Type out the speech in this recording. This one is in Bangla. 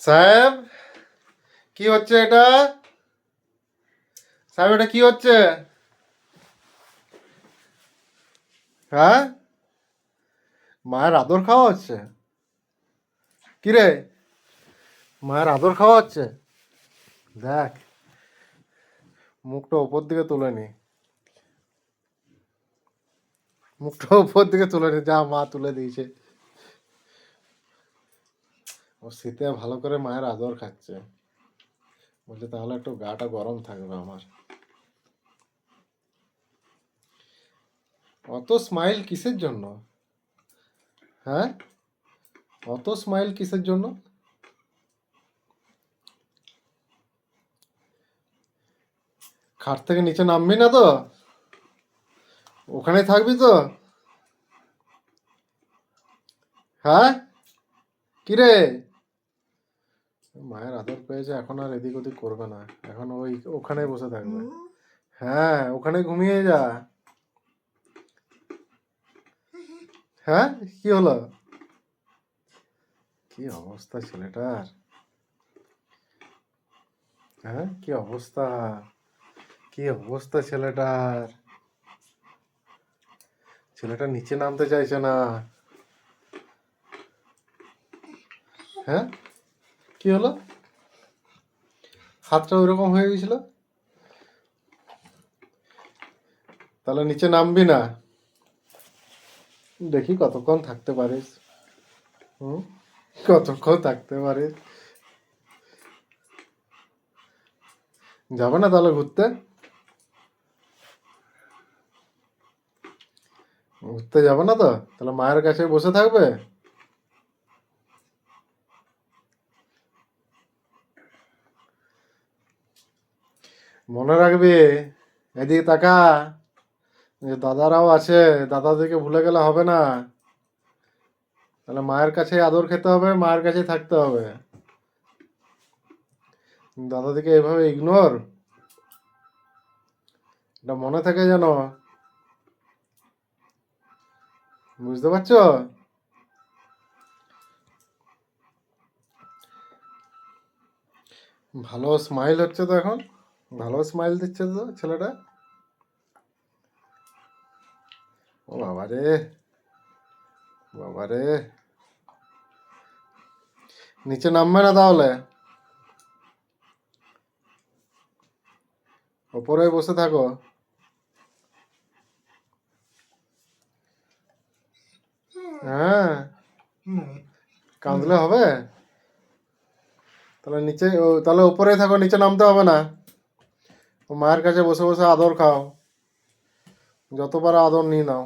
সাহেব, কি হচ্ছে এটা? সাহেব, এটা কি হচ্ছে? হ্যাঁ, মায়ের আদর খাওয়া হচ্ছে? কি রে, মায়ের আদর খাওয়া হচ্ছে? দেখ, মুখটা উপর দিকে তুলে নি, মুখটা উপর দিকে তুলে নি, যা মা তুলে দিয়েছে। ও শীতে ভালো করে মায়ের আদর খাচ্ছে, বলছে তাহলে একটু গাটা গরম থাকবে আমার। অত স্মাইল কিসের জন্য? হ্যাঁ, অত স্মাইল কিসের জন্য? খাট থেকে নিচে নামবি না তো? ওখানেই থাকবি তো? হ্যাঁ, কি রে, মায়ের আদর পেয়েছে, এখন আর এদিক ওদিক করবে না, এখন ওই ওখানে বসে থাকবে। হ্যাঁ, ওখানে ঘুমিয়ে যা। হ্যাঁ, কি হলো? কি অবস্থা ছেলেটার! হ্যাঁ, কি অবস্থা, কি অবস্থা ছেলেটার! ছেলেটা নিচে নামতে চাইছে না। হ্যাঁ, কি হলো? হাতটা ওইরকম হয়ে গেছিল, তাহলে নিচে নামবি না? দেখি কতক্ষণ থাকতে পারিস। হুম, কতক্ষণ থাকতে পারিস? যাবে না তাহলে ঘুরতে? ঘুরতে যাবে না তো? তাহলে মায়ের কাছে বসে থাকবে? মনে রাখবি, এদিকে তাকা, যে দাদারাও আছে, দাদাদেরকে ভুলে গেলে হবে না। তাহলে মায়ের কাছে আদর খেতে হবে, মায়ের কাছে থাকতে হবে। দাদাদিকে এইভাবে ইগনোর, এটা মনে থাকে যেন। বুঝতে পারছো? ভালো স্মাইল হচ্ছে তো এখন, ভালো স্মাইল দিচ্ছে তো ছেলেটা। ও বাবা রে, বাবা রে, নিচে নামবে না তাহলে? ওপরে বসে থাকো। হ্যাঁ, কাঁদলে হবে? তাহলে নিচে তাহলে উপরেই থাকো, নিচে নামতে হবে না। ও মায়ের কাছে বসে বসে আদর খাও, যত পারো আদর নিয়ে নাও।